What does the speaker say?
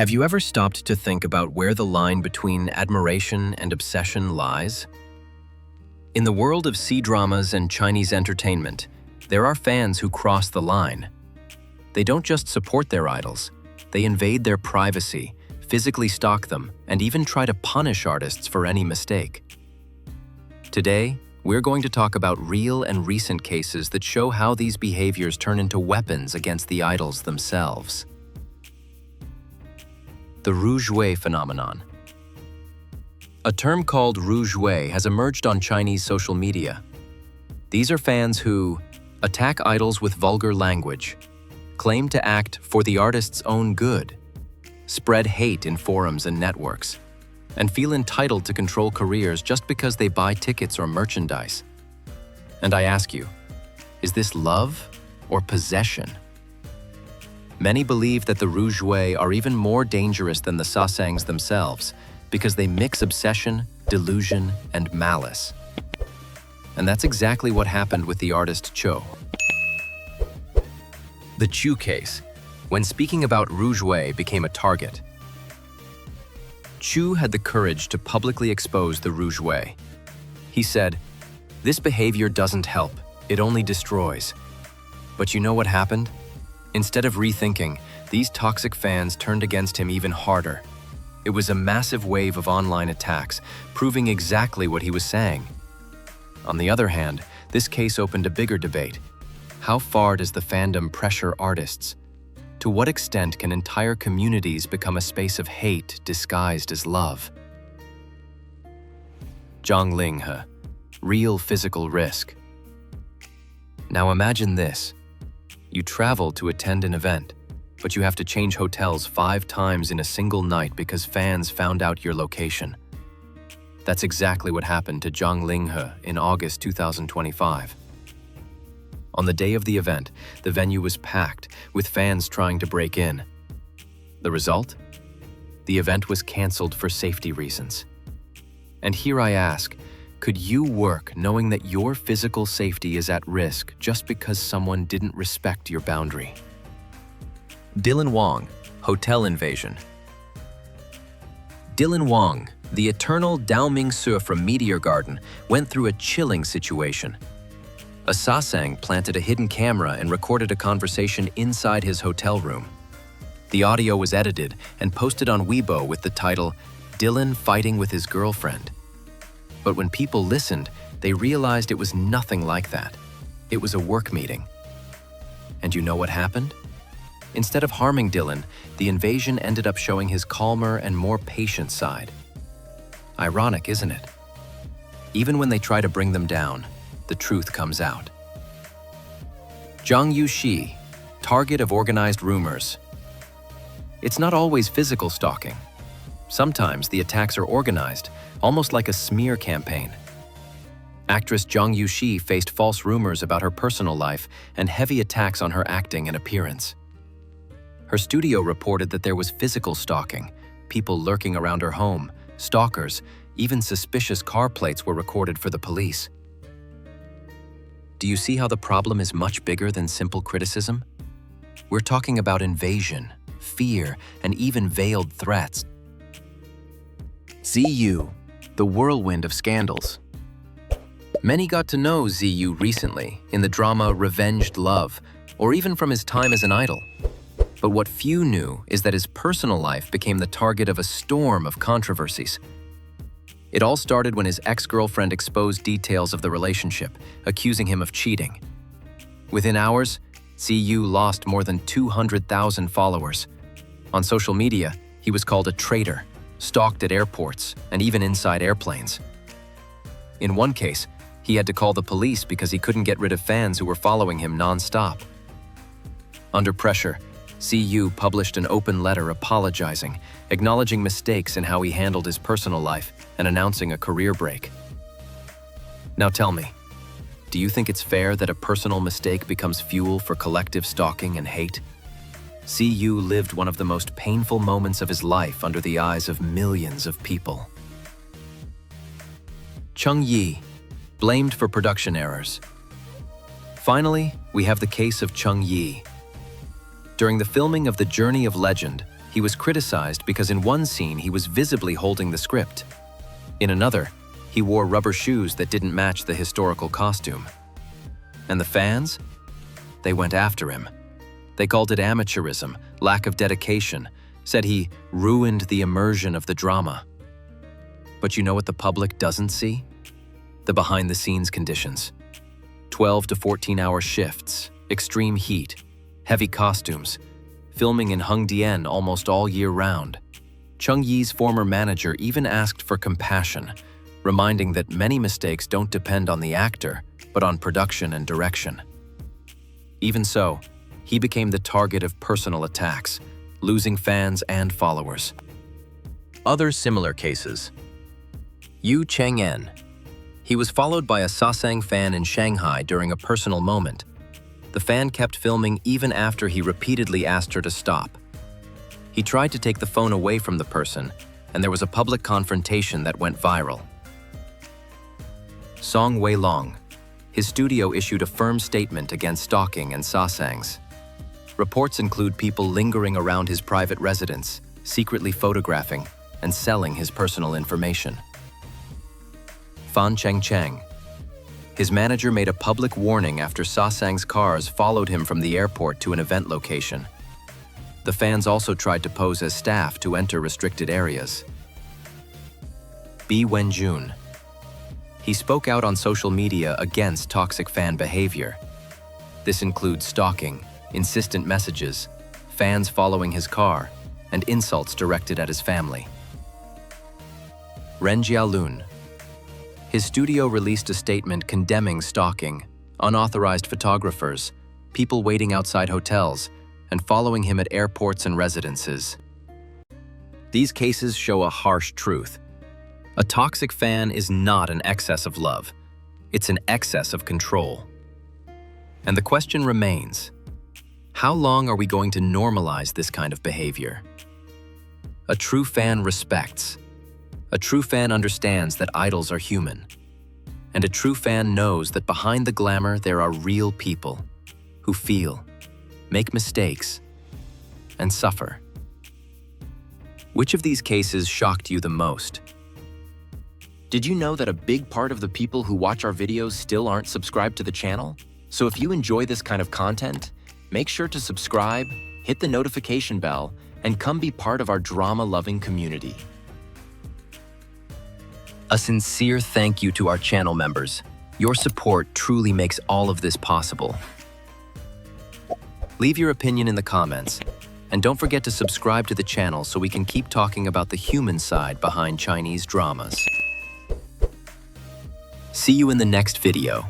Have you ever stopped to think about where the line between admiration and obsession lies? In the world of C-dramas and Chinese entertainment, there are fans who cross the line. They don't just support their idols, they invade their privacy, physically stalk them, and even try to punish artists for any mistake. Today, we're going to talk about real and recent cases that show how these behaviors turn into weapons against the idols themselves. The Ruzhui phenomenon. A term called Ruzhui has emerged on Chinese social media. These are fans who attack idols with vulgar language, claim to act for the artist's own good, spread hate in forums and networks, and feel entitled to control careers just because they buy tickets or merchandise. And I ask you, is this love or possession? Many believe that the Ruzhui are even more dangerous than the sasaengs themselves because they mix obsession, delusion, and malice. And that's exactly what happened with the artist Cho. The Chu case, when speaking about Ruzhui, became a target. Chu had the courage to publicly expose the Ruzhui. He said, "This behavior doesn't help, it only destroys." But you know what happened? Instead of rethinking, these toxic fans turned against him even harder. It was a massive wave of online attacks, proving exactly what he was saying. On the other hand, this case opened a bigger debate. How far does the fandom pressure artists? To what extent can entire communities become a space of hate disguised as love? Zhang Linghe, real physical risk. Now imagine this. You travel to attend an event, but you have to change hotels 5 times in a single night because fans found out your location. That's exactly what happened to Zhang Linghe in August 2025. On the day of the event, the venue was packed, with fans trying to break in. The result? The event was cancelled for safety reasons. And here I ask, could you work knowing that your physical safety is at risk just because someone didn't respect your boundary? Wang, hotel invasion. Wang, the eternal Dao Mingsu from Meteor Garden, went through a chilling situation. A Sasaeng planted a hidden camera and recorded a conversation inside his hotel room. The audio was edited and posted on Weibo with the title, "Dylan Fighting with His Girlfriend." But when people listened, they realized it was nothing like that. It was a work meeting. And you know what happened? Instead of harming Dylan, the invasion ended up showing his calmer and more patient side. Ironic, isn't it? Even when they try to bring them down, the truth comes out. Zhang Yuxi, target of organized rumors. It's not always physical stalking. Sometimes the attacks are organized, almost like a smear campaign. Actress Zhang Yuxi faced false rumors about her personal life and heavy attacks on her acting and appearance. Her studio reported that there was physical stalking, people lurking around her home, stalkers, even suspicious car plates were recorded for the police. Do you see how the problem is much bigger than simple criticism? We're talking about invasion, fear, and even veiled threats. ZU, the whirlwind of scandals. Many got to know ZU recently in the drama Revenged Love, or even from his time as an idol. But what few knew is that his personal life became the target of a storm of controversies. It all started when his ex-girlfriend exposed details of the relationship, accusing him of cheating. Within hours, ZU lost more than 200,000 followers. On social media, he was called a traitor, stalked at airports, and even inside airplanes. In one case, he had to call the police because he couldn't get rid of fans who were following him non-stop. Under pressure, ZU published an open letter apologizing, acknowledging mistakes in how he handled his personal life, and announcing a career break. Now tell me, do you think it's fair that a personal mistake becomes fuel for collective stalking and hate? ZU lived one of the most painful moments of his life under the eyes of millions of people. Cheng Yi, blamed for production errors. Finally, we have the case of Cheng Yi. During the filming of The Journey of Legend, He was criticized because in one scene he was visibly holding the script. In another, he wore rubber shoes that didn't match the historical costume. And the fans? They went after him. They called it amateurism, lack of dedication, said he ruined the immersion of the drama. But you know what the public doesn't see? The behind-the-scenes conditions. 12 to 14-hour shifts, extreme heat, heavy costumes, filming in Hengdian almost all year round. Cheng Yi's former manager even asked for compassion, reminding that many mistakes don't depend on the actor, but on production and direction. Even so, he became the target of personal attacks, losing fans and followers. Other similar cases. Yu Cheng'en. He was followed by a Sasaeng fan in Shanghai during a personal moment. The fan kept filming even after he repeatedly asked her to stop. He tried to take the phone away from the person, and there was a public confrontation that went viral. Song Weilong. His studio issued a firm statement against stalking and sasaengs. Reports include people lingering around his private residence, secretly photographing and selling his personal information. Fan Chengcheng. His manager made a public warning after Sasaeng's cars followed him from the airport to an event location. The fans also tried to pose as staff to enter restricted areas. Bi Wenjun. He spoke out on social media against toxic fan behavior. This includes stalking, insistent messages, fans following his car, and insults directed at his family. Ren Jialun. His studio released a statement condemning stalking, unauthorized photographers, people waiting outside hotels, and following him at airports and residences. These cases show a harsh truth. A toxic fan is not an excess of love. It's an excess of control. And the question remains, how long are we going to normalize this kind of behavior? A true fan respects. A true fan understands that idols are human. And a true fan knows that behind the glamour there are real people who feel, make mistakes, and suffer. Which of these cases shocked you the most? Did you know that a big part of the people who watch our videos still aren't subscribed to the channel? So if you enjoy this kind of content, make sure to subscribe, hit the notification bell, and come be part of our drama-loving community. A sincere thank you to our channel members. Your support truly makes all of this possible. Leave your opinion in the comments, and don't forget to subscribe to the channel so we can keep talking about the human side behind Chinese dramas. See you in the next video.